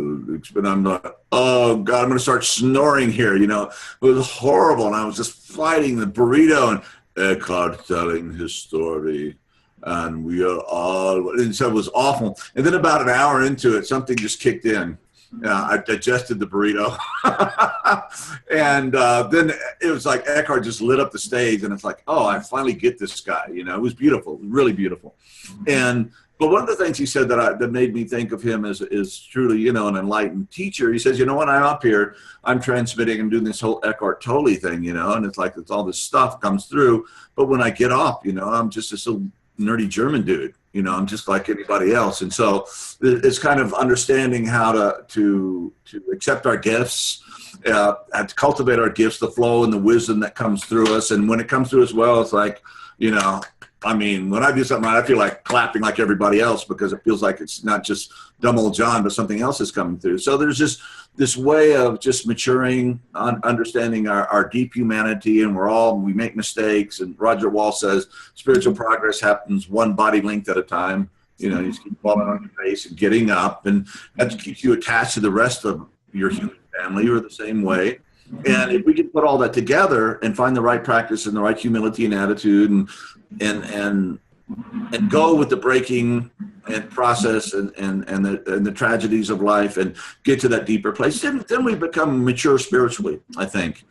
but I'm not, oh God, I'm going to start snoring here. It was horrible. And I was just fighting the burrito, and Eckhart telling his story. And we are all, and so it was awful. And then about an hour into it, something just kicked in. I digested the burrito. And then it was like Eckhart just lit up the stage, and it's like, oh, I finally get this guy. It was beautiful, really beautiful. But one of the things he said that made me think of him as truly, an enlightened teacher. He says, when I'm up here, I'm transmitting and doing this whole Eckhart Tolle thing, and it's like all this stuff comes through. But when I get up, I'm just this little nerdy German dude. I'm just like anybody else. And so it's kind of understanding how to accept our gifts, and to cultivate our gifts, the flow and the wisdom that comes through us. And when it comes through as well, it's like, when I do something right, I feel like clapping like everybody else, because it feels like it's not just dumb old John, but something else is coming through. So there's just this way of just maturing, understanding our deep humanity, and we make mistakes. And Roger Wall says spiritual progress happens one body length at a time. You just keep falling on your face and getting up, and that keeps you attached to the rest of your human family. You're the same way. And if we can put all that together and find the right practice and the right humility and attitude, and go with the breaking and process and the tragedies of life, and get to that deeper place, then we become mature spiritually, I think.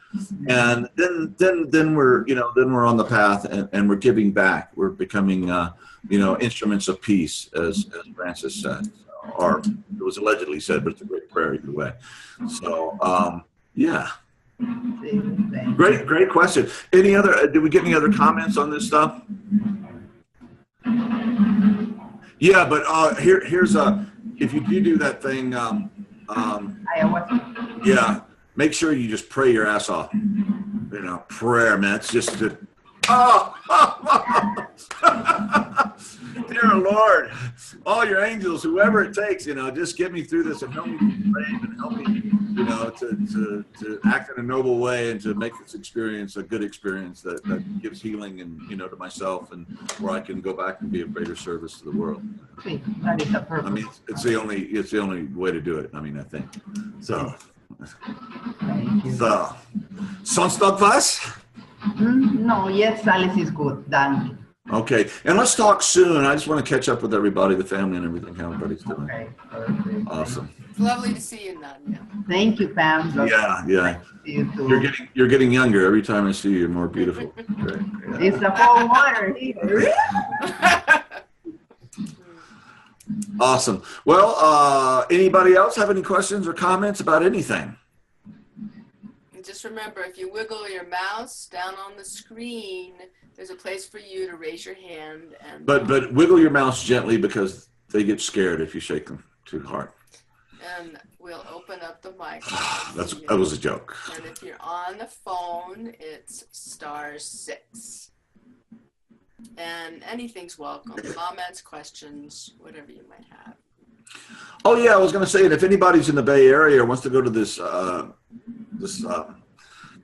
And then we're on the path, and we're giving back. We're becoming instruments of peace, as Francis said, or it was allegedly said, but it's a great prayer either way. So yeah. Great question. Did we get any other comments on this stuff? Yeah, but here's if you do that thing, Ayahuasca. yeah, make sure you just pray your ass off. Prayer, man. It's just dear Lord, all your angels, whoever it takes, just get me through this, and help me be brave, and help me, to act in a noble way, and to make this experience a good experience that gives healing, and to myself, and where I can go back and be of greater service to the world. That is the purpose. It's the only way to do it. I think so. Thank you. So, sonst noch was? No, yes, Alice is good. Done. Okay, and let's talk soon. I just want to catch up with everybody, the family, and everything. How everybody's doing? Okay, perfect. Awesome. It's lovely to see you, Nadia. Thank you, Pam. Yeah. See you too. You're getting younger every time I see you. You're more beautiful. Great. It's the cold water here. Awesome. Well, anybody else have any questions or comments about anything? And just remember, if you wiggle your mouse down on the screen, there's a place for you to raise your hand. But wiggle your mouse gently, because they get scared if you shake them too hard. And we'll open up the mic. That was a joke. And if you're on the phone, it's *6. And anything's welcome. Comments, questions, whatever you might have. Oh yeah, I was going to say, and if anybody's in the Bay Area or wants to go to this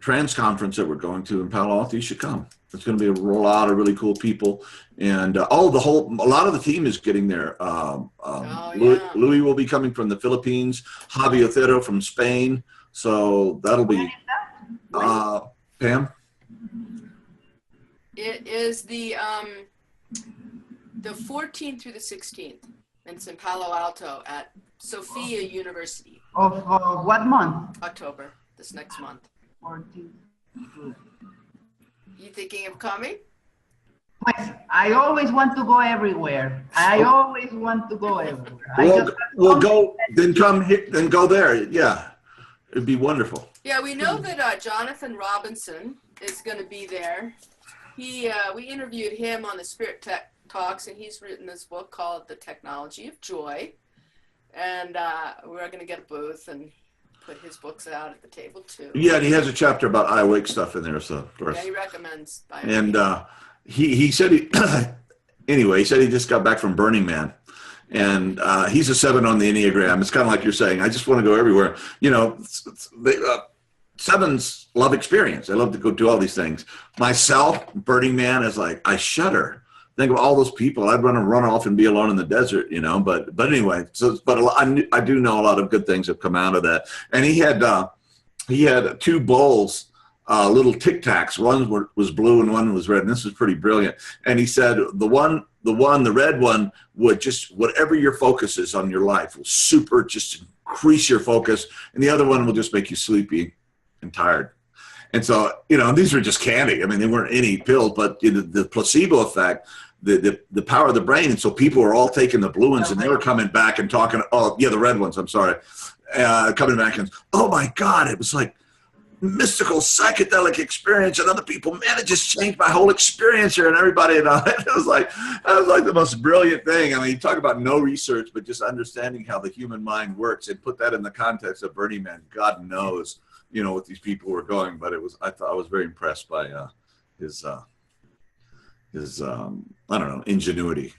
trans conference that we're going to in Palo Alto, you should come. It's going to be a lot of really cool people, and a lot of the team is getting there. Louis will be coming from the Philippines, Javi Otero from Spain, so that'll be Pam. It is the 14th through the 16th, and it's in Palo Alto at Sophia University. Of what month? October, this next month. 14th. You thinking of coming? Pues, I always want to go everywhere. I always want to go everywhere. We'll go, then come here, then go there. Yeah, it'd be wonderful. Yeah, we know that Jonathan Robinson is going to be there. We interviewed him on the Spirit Tech Talks, and he's written this book called The Technology of Joy. And we're going to get a booth and put his books out at the table too. Yeah, and he has a chapter about iAwake stuff in there, so of course. Yeah, he recommends iAwake. And he said anyway, he said he just got back from Burning Man. And he's a 7 on the Enneagram. It's kind of like you're saying, I just want to go everywhere. You know, sevens love experience. I love to go do all these things. Myself, Burning Man is like, I shudder. Think of all those people. I'd run off and be alone in the desert, you know. But anyway, I do know a lot of good things have come out of that. And he had 2 bowls, little Tic Tacs. One was blue and one was red. And this was pretty brilliant. And he said the red one would just, whatever your focus is on your life, will just increase your focus. And the other one will just make you sleepy and tired. And so, you know, these were just candy. I mean, they weren't any pills, but the placebo effect, the power of the brain. And so people were all taking the blue ones and they were coming back and talking, the red ones, I'm sorry, coming back and, oh my God, it was like mystical psychedelic experience. And other people, man, it just changed my whole experience here. And everybody, it was like the most brilliant thing. I mean, you talk about no research, but just understanding how the human mind works and put that in the context of Burning Man. God knows, you know, what these people were going, but I was very impressed by his I don't know, ingenuity.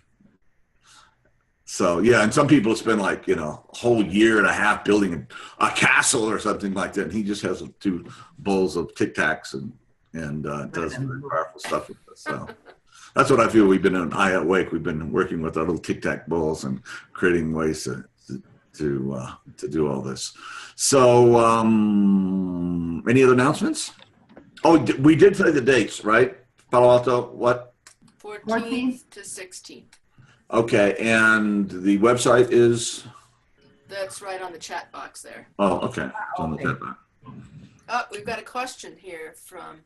So yeah, and some people spend like, you know, a whole year and a half building a castle or something like that, and he just has 2 bowls of Tic Tacs and does very powerful stuff with us. So that's what I feel we've been on iAwake. We've been working with our little Tic Tac bowls and creating ways to do all this. So, any other announcements? Oh, we did say the dates, right? Palo Alto, what? 14th to 16th. Okay, and the website is? That's right on the chat box there. Oh, okay. It's on the chat box. Oh, we've got a question here from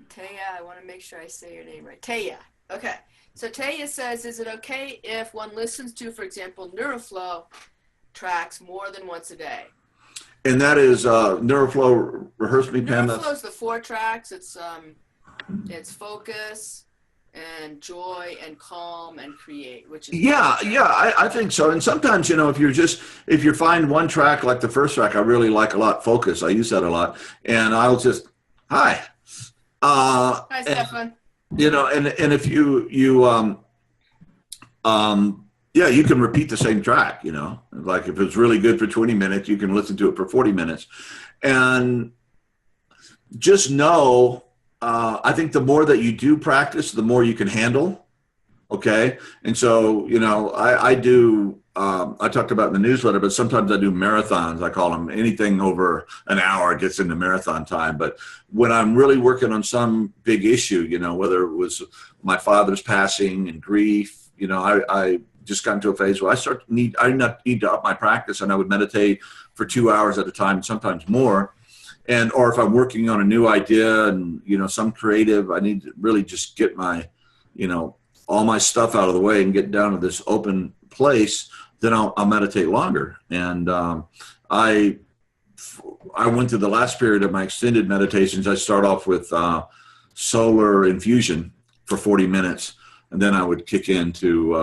Taya. I want to make sure I say your name right. Taya. Okay. So Taya says, is it okay if one listens to, for example, Neuroflow tracks more than once a day? And that is Neuroflow, rehearse me, Pam. Neuroflow is the 4 tracks. It's focus and joy and calm and create, which is I think so. And sometimes, you know, if you find one track like the first track I really like a lot, focus, I use that a lot, and I'll just hi Stefan. You know, and if you you can repeat the same track, you know, like if it's really good for 20 minutes, you can listen to it for 40 minutes. And just know, I think the more that you do practice, the more you can handle. Okay. And so, you know, I do, I talked about in the newsletter, but sometimes I do marathons. I call them anything over an hour gets into marathon time. But when I'm really working on some big issue, you know, whether it was my father's passing and grief, you know, I just got into a phase where I need to up my practice, and I would meditate for 2 hours at a time, sometimes more. Or if I'm working on a new idea and, you know, some creative, I need to really just get my, you know, all my stuff out of the way and get down to this open place, then I'll meditate longer. And I went through the last period of my extended meditations. I start off with solar infusion for 40 minutes, and then I would kick into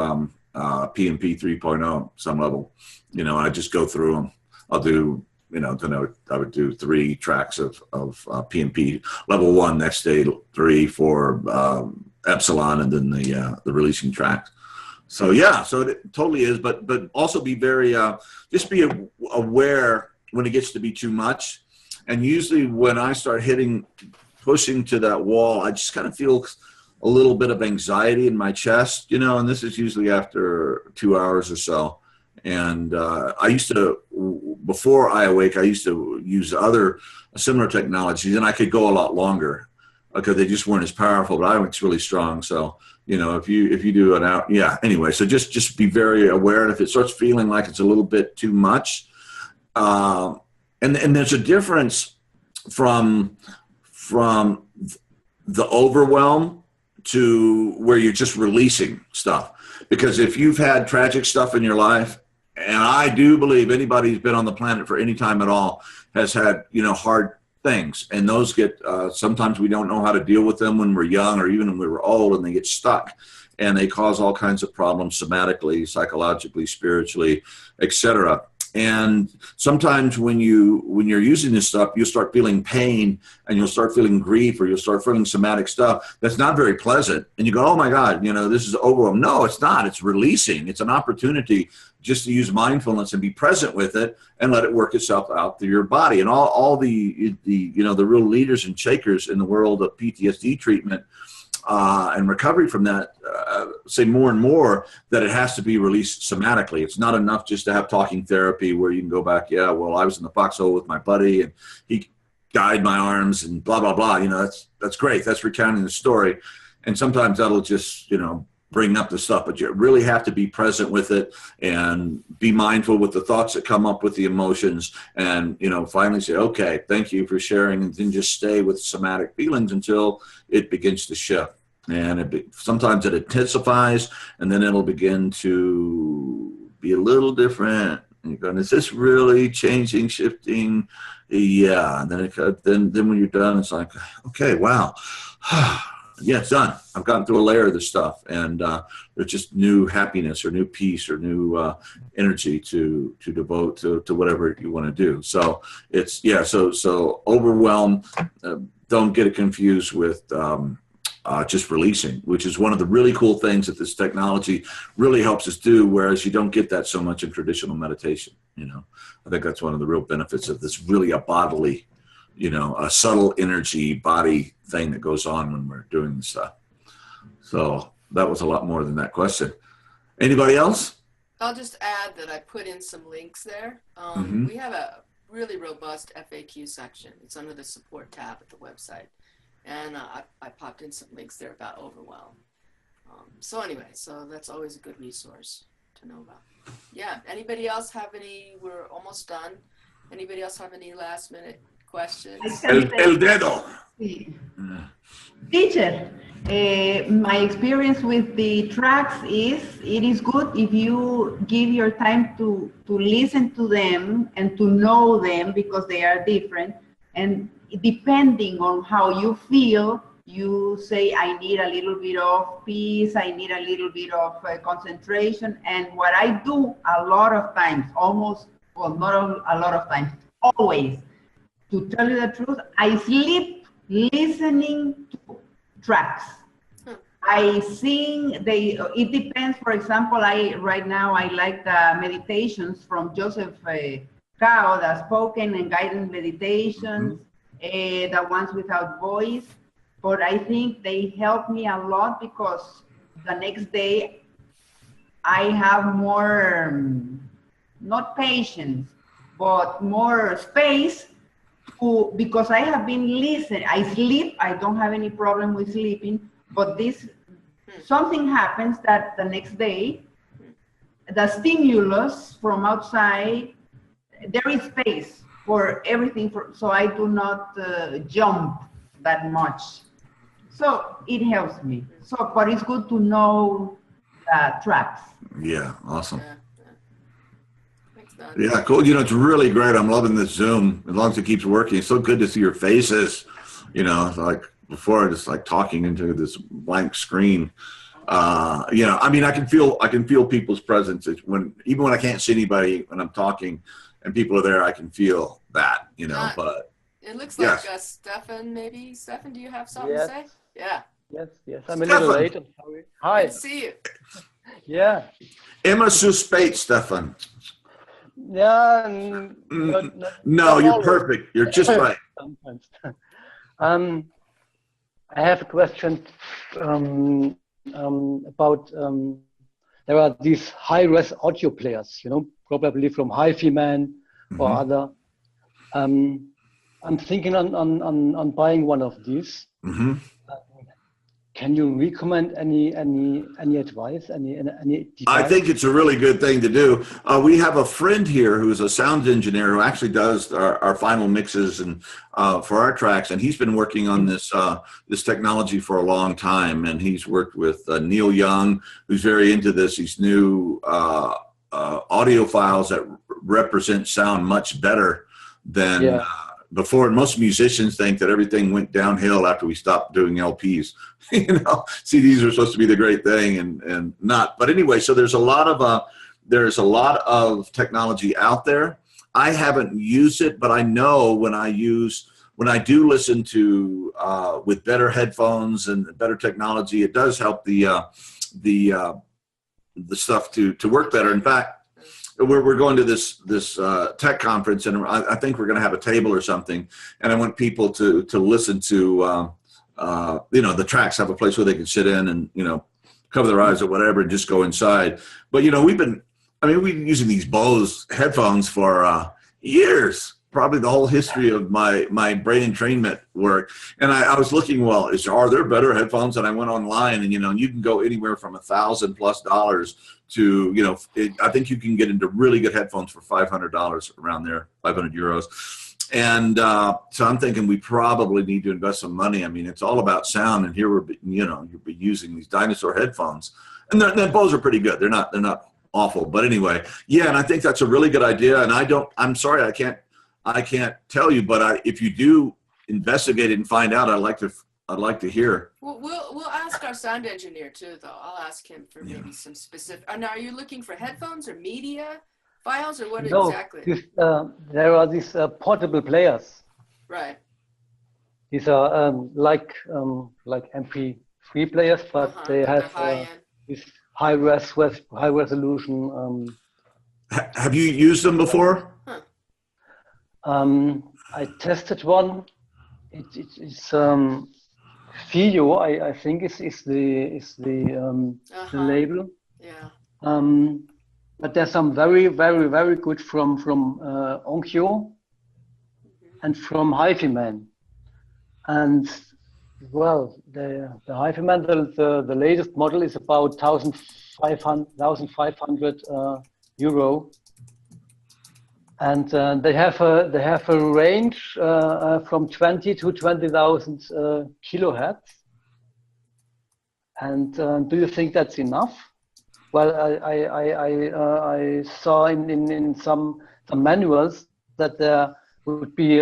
PMP 3.0 some level. You know, I just go through them. I'll do, you know, then I would do 3 tracks of PMP level 1, next day 3 for Epsilon, and then the releasing track. So yeah, so it totally is, but also be very just be aware when it gets to be too much. And usually when I start pushing to that wall, I just kind of feel a little bit of anxiety in my chest, you know, and this is usually after 2 hours or so. And I used to, before iAwake, I used to use other similar technologies, and I could go a lot longer because they just weren't as powerful, but iAwake's really strong. So, you know, if you do an hour, yeah, anyway, so just be very aware. And if it starts feeling like it's a little bit too much, and there's a difference from the overwhelm to where you're just releasing stuff. Because if you've had tragic stuff in your life, and I do believe anybody who's been on the planet for any time at all has had, hard things, and those get, sometimes we don't know how to deal with them when we're young or even when we were old, and they get stuck, and they cause all kinds of problems somatically, psychologically, spiritually, etc. And sometimes when you're using this stuff, you'll start feeling pain, and you'll start feeling grief, or you'll start feeling somatic stuff that's not very pleasant. And you go, oh my God, this is overwhelm. No, it's not. It's releasing. It's an opportunity just to use mindfulness and be present with it and let it work itself out through your body. And all the real leaders and shakers in the world of PTSD treatment and recovery from that say more and more that it has to be released somatically. It's not enough just to have talking therapy where you can go back, I was in the foxhole with my buddy and he guided my arms and blah, blah, blah. That's great. That's recounting the story. And sometimes that'll just, bring up the stuff, but you really have to be present with it and be mindful with the thoughts that come up with the emotions and, finally say, okay, thank you for sharing, and then just stay with somatic feelings until it begins to shift. And sometimes it intensifies, and then it'll begin to be a little different. And you're going, is this really changing, shifting? Yeah. And then when you're done, it's like, okay, wow. Yeah, it's done. I've gotten through a layer of this stuff, and there's just new happiness or new peace or new energy to devote to whatever you want to do. So it's so overwhelm. Don't get it confused with just releasing, which is one of the really cool things that this technology really helps us do. Whereas you don't get that so much in traditional meditation. I think that's one of the real benefits of this. Really a bodily, a subtle energy body thing that goes on when we're doing this stuff. So that was a lot more than that question. Anybody else? I'll just add that I put in some links there. We have a really robust FAQ section. It's under the support tab at the website. And I popped in some links there about overwhelm. So that's always a good resource to know about. Yeah, anybody else have any, we're almost done. Anybody else have any last minute questions? El dedo. Teacher, my experience with the tracks is it is good if you give your time to listen to them and to know them because they are different. And depending on how you feel, you say, I need a little bit of peace, I need a little bit of concentration. And what I do a lot of times, not a lot of times, always, to tell you the truth, I sleep listening to tracks. I sing, it depends. For example, right now I like the meditations from Joseph Cao, the spoken and guided meditations, the ones without voice. But I think they help me a lot because the next day I have more, not patience, but more space because I have been listening. I sleep, I don't have any problem with sleeping, but something happens that the next day, the stimulus from outside, there is space for everything, so I do not jump that much. So it helps me. But it's good to know the tracks. Yeah, awesome. Yeah, yeah, cool. It's really great. I'm loving this Zoom. As long as it keeps working, it's so good to see your faces. Like before, just like talking into this blank screen. I can feel people's presence. Even when I can't see anybody when I'm talking, and people are there, I can feel that. But it looks like Stefan, maybe. Stefan, do you have something to say? Yeah. Yes. I'm a little late. I'm sorry. Hi. Good to see you. Yeah. Immer zu spät, Stefan. Yeah. No, you're perfect. You're just right. Sometimes. I have a question about there are these high-res audio players, probably from Hi-Fi Man or other. I'm thinking on buying one of these. can you recommend any advice, any device? I think it's a really good thing to do. We have a friend here who's a sound engineer who actually does our final mixes and for our tracks, and he's been working on this this technology for a long time. And he's worked with Neil Young, who's very into this. These new audio files that represent sound much better than before. And most musicians think that everything went downhill after we stopped doing LPs. You know, CDs are supposed to be the great thing, and not. But anyway, so there's a lot of technology out there. I haven't used it, but I know when I do listen to with better headphones and better technology, it does help the stuff to work better. In fact, we're going to this tech conference, and I think we're going to have a table or something, and I want people to listen to the tracks, have a place where they can sit in and cover their eyes or whatever and just go inside. But we've been using these Bose headphones for years, probably the whole history of my brain entrainment work. And I was looking, are there better headphones? And I went online, and you can go anywhere from $1,000+ to I think you can get into really good headphones for $500 around there, 500 euros. And so I'm thinking we probably need to invest some money. I mean, it's all about sound, and here you'll be using these dinosaur headphones, and the Bose are pretty good. They're not awful, but anyway, yeah. And I think that's a really good idea. And I'm sorry, I can't tell you, but if you do investigate it and find out, I'd like to hear. Well, we'll ask our sound engineer too, though. I'll ask him for maybe some specific. Now, are you looking for headphones or media files, or what exactly? There are these portable players. Right. These are like MP3 players, but they have this high resolution. Have you used them before? I tested one. It's Fio, I think is the label. Yeah. But there's some very, very, very good from Onkyo and from HiFi-Man. And well, the HiFi-Man, the latest model is about 1,500 euro. And they have a range from 20 to 20,000 kilohertz. And do you think that's enough? Well, I saw in some manuals that there would be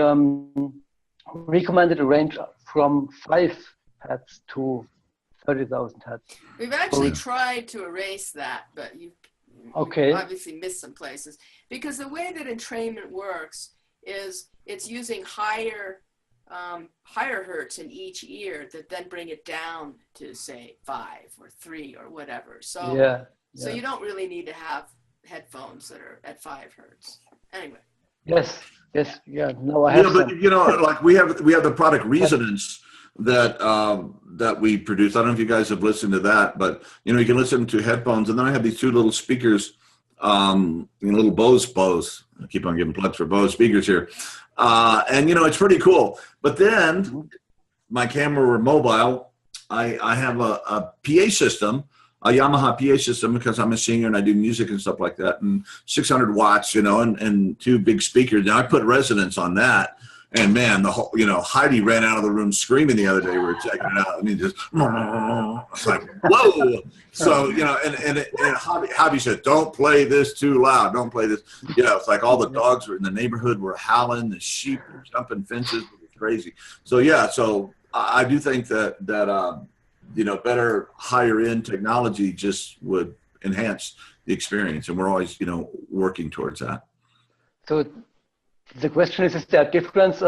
recommended a range from 5 hertz to 30,000 hertz. We've actually tried to erase that, but you obviously missed some places. Because the way that entrainment works is it's using higher hertz in each ear that then bring it down to say 5 or 3 or whatever. So so you don't really need to have headphones that are at 5 hertz. Anyway. Yes. No, I have. But like we have the product Resonance that we produce. I don't know if you guys have listened to that, but you can listen to headphones, and then I have these 2 little speakers, little Bose. I keep on giving plugs for Bose speakers here, and it's pretty cool. But then my camera or mobile, I have a PA system, a Yamaha PA system, because I'm a singer and I do music and stuff like that, and 600 watts, and 2 big speakers. Now I put resonance on that. And man, the whole, Heidi ran out of the room screaming the other day. We were checking it out. I mean, just, it's like, whoa. So, and Heidi said, don't play this too loud. Don't play this. It's like all the dogs were in the neighborhood were howling. The sheep were jumping fences. It was crazy. So, so I do think that better higher end technology just would enhance the experience. And we're always, working towards that. So the question is there a difference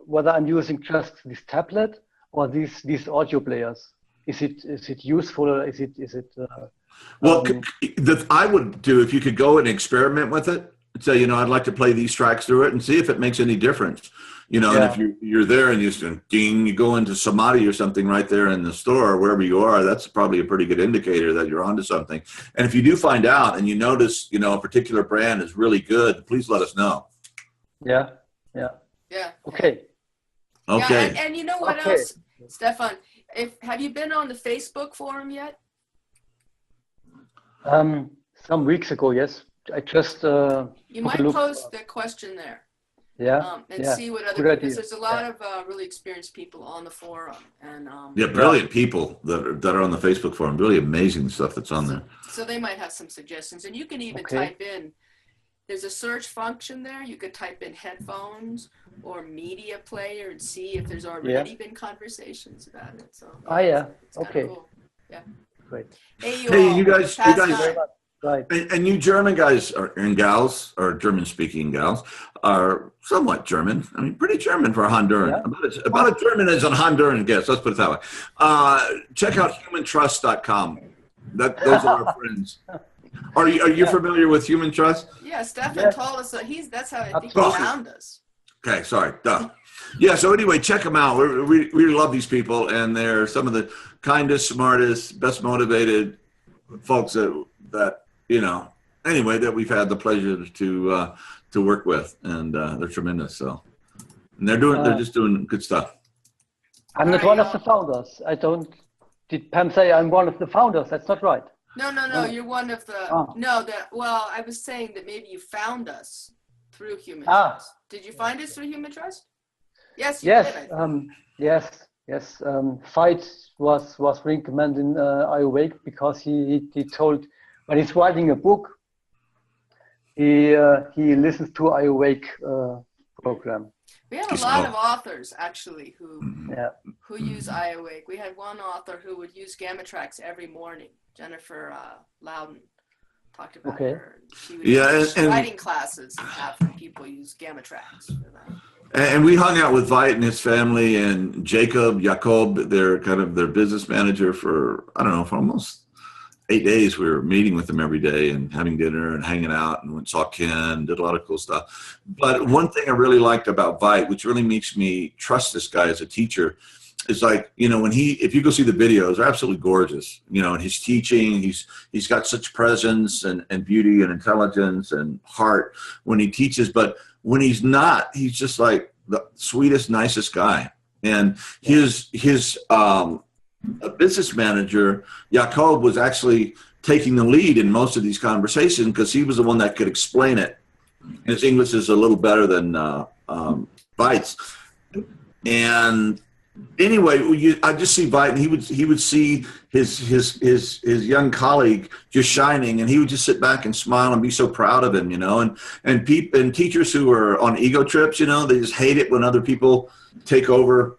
whether I'm using just this tablet or these audio players? Is it useful, or is it well, I would do, if you could go and experiment with it, say, I'd like to play these tracks through it and see if it makes any difference. And if you're there and you go into Samadhi or something right there in the store or wherever you are, that's probably a pretty good indicator that you're onto something. And if you do find out and you notice, a particular brand is really good, please let us know. Yeah. Okay. Yeah, and you know what else, Stefan? have you been on the Facebook forum yet? Some weeks ago, yes. I just you might post the question there. Yeah. And yeah. see what other, because there's a lot of really experienced people on the forum, and yeah, brilliant people that are on the Facebook forum. Really amazing stuff that's on there. So they might have some suggestions, and you can even type in. There's a search function there. You could type in headphones or media player and see if there's already been conversations about it. So it's okay, cool. Yeah, great. Hey, you guys. Right. And you German guys and gals, or German-speaking gals, are somewhat German. I mean, pretty German for a Honduran. Yeah. About as German as a Honduran gets. Let's put it that way. Check out humantrust.com. Those are our friends. Are you familiar with Human Trust? Yeah, Stefan told us that that's how I think he found us. Okay, sorry. Duh. Yeah, so anyway, check them out. We love these people, and they're some of the kindest, smartest, best motivated folks that anyway, that we've had the pleasure to work with, and they're tremendous. So, and they're just doing good stuff. I'm not one of the founders. Did Pam say I'm one of the founders? That's not right. No, you're one of the, well, I was saying that maybe you found us through Human Trust. Did you find us through Human Trust? Yes, you did. Yes. Veit was recommending iAwake because he told, when he's writing a book, he listens to iAwake program. We have a lot of authors actually who use iAwake. We had one author who would use gamma tracks every morning. Jennifer Loudon talked about her. She would use writing classes and have people use gamma tracks for that. And we hung out with Veit and his family, and Jacob, they're kind of their business manager for almost 8 days. We were meeting with them every day and having dinner and hanging out, and went and saw Ken, did a lot of cool stuff. But one thing I really liked about Veit, which really makes me trust this guy as a teacher, is like, if you go see the videos, they're absolutely gorgeous. And his teaching, he's got such presence and beauty and intelligence and heart when he teaches. But when he's not, he's just like the sweetest, nicest guy. And his business manager, Jacob, was actually taking the lead in most of these conversations because he was the one that could explain it. His English is a little better than Veit's. And anyway, I just see Veit, and he would see his young colleague just shining, and he would just sit back and smile and be so proud of him, and teachers who are on ego trips, they just hate it when other people take over,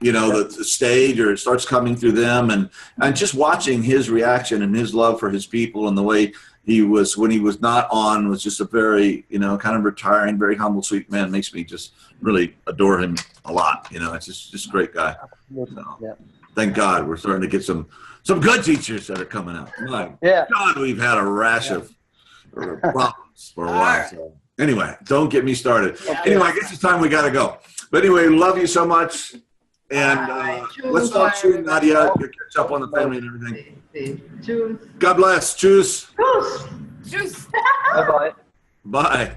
the stage, or it starts coming through them, and just watching his reaction and his love for his people, and the way he was when he was not on was just a very, kind of retiring, very humble, sweet man. Makes me just really adore him a lot. It's just a great guy. So, thank God we're starting to get some good teachers that are coming out. My God, we've had a rash of problems for a while. So anyway, don't get me started. Anyway, I guess it's time we got to go. But anyway, love you so much. And let's talk soon, Nadia. You catch up on the family and everything. God bless. Tschüss. Tschüss. Tschüss. Bye-bye. Bye.